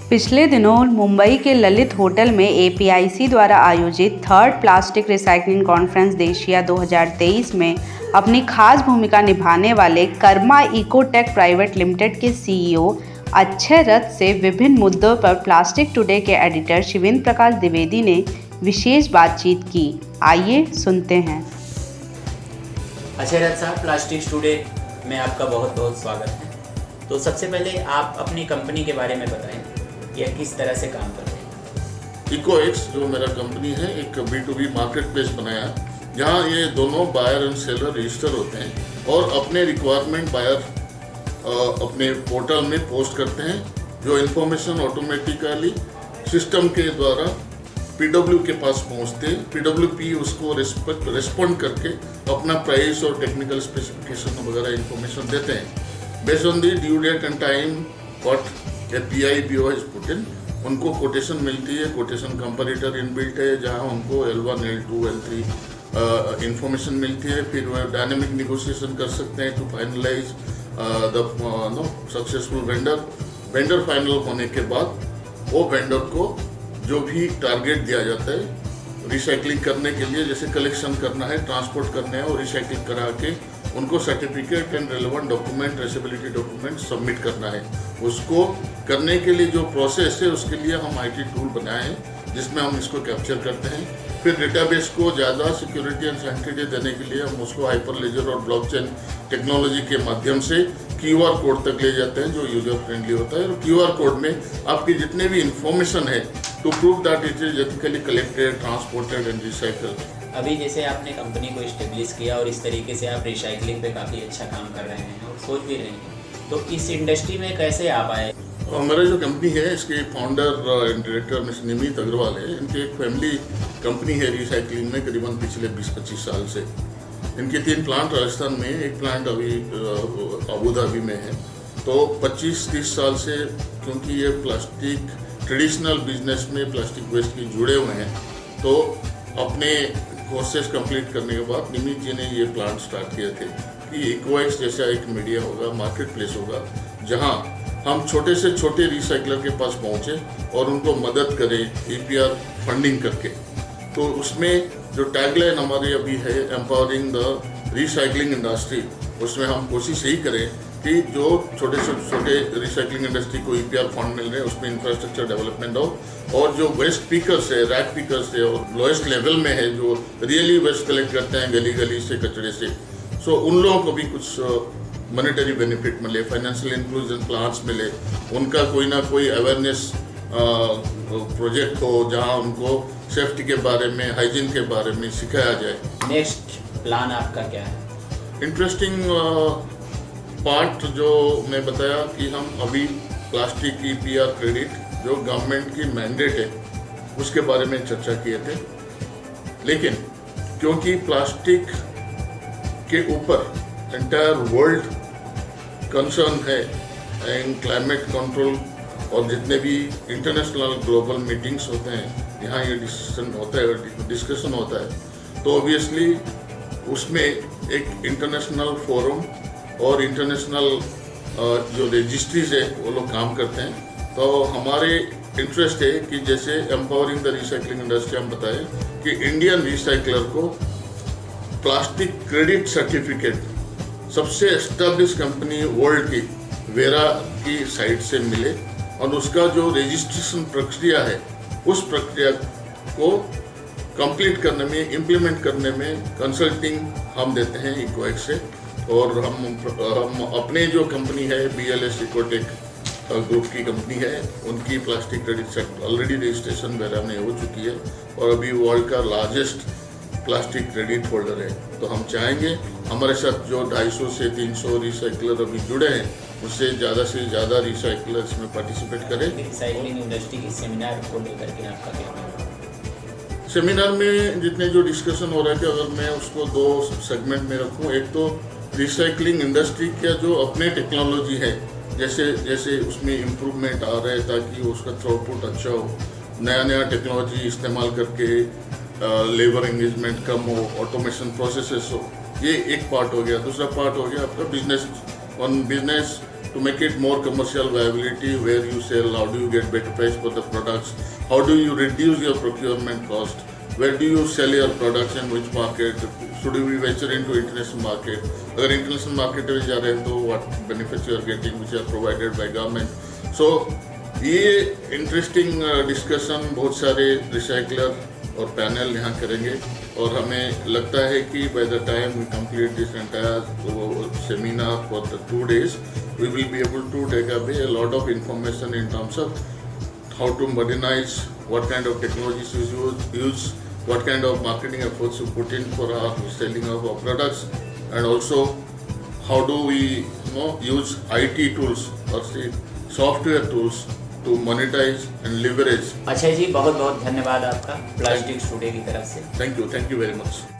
पिछले दिनों मुंबई के ललित होटल में एपीआईसी द्वारा आयोजित third plastic recycling conference Asia 2023 में अपनी खास भूमिका निभाने वाले कर्मा इकोटेक प्राइवेट लिमिटेड के सीईओ अक्षय रथ से विभिन्न मुद्दों पर प्लास्टिक टुडे के एडिटर शिवेंद्र प्रकाश द्विवेदी ने विशेष बातचीत की। आइए सुनते हैं। अक्षय रथ साहब, प्लास्टिक टुडे में आपका बहुत बहुत स्वागत है। तो सबसे पहले आप अपनी कंपनी के बारे में बताएं, यह किस तरह से काम कर रहे हैं। इकोएक्स जो मेरा कंपनी है, एक B2B मार्केट प्लेस बनाया जहाँ ये दोनों बायर एंड सेलर रजिस्टर होते हैं और अपने रिक्वायरमेंट बायर अपने पोर्टल में पोस्ट करते हैं, जो इन्फॉर्मेशन ऑटोमेटिकली सिस्टम के द्वारा PW के पास पहुँचते हैं। PWP उसको रिस्पॉन्ड करके अपना प्राइस और टेक्निकल स्पेसिफिकेशन वगैरह इन्फॉर्मेशन देते हैं। Based on the due date and time what PIBO is put in, उनको कोटेशन मिलती है। कोटेशन कंपैरेटर इनबिल्ट है जहां उनको L1, L2, L3 इंफॉर्मेशन मिलती है। फिर वह डायनेमिक निगोशिएशन कर सकते हैं to finalise the successful vendor final होने के बाद वो वेंडर को जो भी टारगेट दिया जाता है रिसाइकलिंग करने के लिए, जैसे कलेक्शन करना है, ट्रांसपोर्ट करना है और रिसाइकलिंग करा के उनको certificate and relevant document, traceability document submit करना है। उसको करने के लिए जो प्रोसेस है उसके लिए हम IT टूल बनाए हैं जिसमें हम इसको कैप्चर करते हैं। फिर डेटाबेस को ज़्यादा सिक्योरिटी एंड सैनिटी देने के लिए हम उसको हाइपर लेजर और ब्लॉकचेन टेक्नोलॉजी के माध्यम से QR कोड तक ले जाते हैं जो यूजर फ्रेंडली होता है। और QR कोड में आपकी जितने भी इंफॉर्मेशन है to prove that it is ethically collected, transported and recycled. अभी जैसे आपने कंपनी को इस्टेब्लिश किया और इस तरीके से आप रिसाइकलिंग पे काफ़ी अच्छा काम कर रहे हैं और सोच भी रहे हैं, तो इस इंडस्ट्री में कैसे आप आए? मेरा जो कंपनी है इसके फाउंडर एंड डायरेक्टर मिस्टर निमित अग्रवाल है। इनकी एक फैमिली कंपनी है रिसाइकलिंग में, करीबन पिछले 20-25 साल से। इनके 3 प्लांट राजस्थान में, एक प्लांट अभी अबू धाबी में है। तो 25-30 साल से क्योंकि ये प्लास्टिक ट्रेडिशनल बिजनेस में प्लास्टिक वेस्ट के जुड़े हुए हैं, तो अपने कोर्सेज कंप्लीट करने के बाद निमित जी ने ये प्लांट स्टार्ट किए थे कि इकोएक्स जैसा एक मीडिया होगा, मार्केट प्लेस होगा, जहां हम छोटे से छोटे रिसाइकलर के पास पहुंचे और उनको मदद करें EPR फंडिंग करके। तो उसमें जो टैगलाइन हमारी अभी है, एम्पावरिंग द रिसाइकलिंग इंडस्ट्री, उसमें हम कोशिश यही करें कि जो छोटे से छोटे रिसाइकलिंग इंडस्ट्री को EPR फंड मिल रहे हैं उसमें इंफ्रास्ट्रक्चर डेवलपमेंट हो, और जो वेस्ट पिकर्स है, रैक पिकर्स है और लोएस्ट लेवल में है जो रियली वेस्ट कलेक्ट करते हैं गली गली से, कचरे से, सो उन लोगों को भी कुछ मॉनेटरी बेनिफिट मिले, फाइनेंशियल इंक्लूजन प्लान्स मिले, उनका कोई ना कोई अवेयरनेस प्रोजेक्ट हो जहां उनको सेफ्टी के बारे में, हाइजीन के बारे में सिखाया जाए। नेक्स्ट प्लान आपका क्या है? इंटरेस्टिंग पार्ट जो मैं बताया कि हम अभी प्लास्टिक EPR क्रेडिट जो गवर्नमेंट की मैंडेट है उसके बारे में चर्चा किए थे, लेकिन क्योंकि प्लास्टिक के ऊपर एंटायर वर्ल्ड कंसर्न है एंड क्लाइमेट कंट्रोल और जितने भी इंटरनेशनल ग्लोबल मीटिंग्स होते हैं यहाँ ये डिस्कशन होता है, तो ऑब्वियसली उसमें एक इंटरनेशनल फोरम और इंटरनेशनल जो रजिस्ट्रीज है वो लोग काम करते हैं। तो हमारे इंटरेस्ट है कि जैसे एम्पावरिंग द रिसाइकलिंग इंडस्ट्री हम बताएं कि इंडियन रिसाइकलर को प्लास्टिक क्रेडिट सर्टिफिकेट सबसे एस्टेब्लिश कंपनी वर्ल्ड की वेरा की साइट से मिले और उसका जो रजिस्ट्रेशन प्रक्रिया है उस प्रक्रिया को कंप्लीट करने में, इम्प्लीमेंट करने में कंसल्टिंग हम देते हैं इकोएक्स से। और हम अपने जो कंपनी है BLS इकोटेक ग्रुप की कंपनी है, उनकी plastic credit set already registration vera में हो चुकी है और अभी वर्ल्ड का लार्जेस्ट प्लास्टिक क्रेडिट होल्डर है। तो हम चाहेंगे हमारे साथ जो 250 से 300 रिसाइकलर अभी जुड़े हैं उससे ज़्यादा रिसाइकलर इसमें पार्टिसिपेट करें। रिसाइकलिंग इंडस्ट्री के सेमिनार को लेकर के आपका क्या मानना है? सेमिनार में जितने जो डिस्कशन हो रहे थे, अगर मैं उसको 2 सेगमेंट में रखूँ, एक तो रिसाइकलिंग इंडस्ट्री का जो अपने टेक्नोलॉजी है, जैसे जैसे उसमें इम्प्रूवमेंट आ रहा है ताकि उसका थ्रूपुट अच्छा हो, नया टेक्नोलॉजी इस्तेमाल करके लेबर एंगेजमेंट कम हो, ऑटोमेशन प्रोसेसेस हो, ये एक पार्ट हो गया। दूसरा पार्ट हो गया आपका business on business to make it more commercial viability, where you sell, how do you get better price for the products, how do you reduce your procurement cost, where do you sell your products in which market, should you venture into international market, अगर international market में जा रहे हैं तो what benefits you are getting which are provided by government. So ये interesting discussion बहुत सारे recycler और पैनल यहाँ करेंगे और हमें लगता है कि by the time we complete this entire seminar for the 2 days we will be able to take away a lot of information in terms of how to modernize, what kind of technologies you use, what kind of marketing efforts you put in for our selling of our products, and also how do we use IT tools or say software tools to monetize and leverage. Akshay ji बहुत बहुत धन्यवाद आपका plastics today की तरफ से। Thank you very much.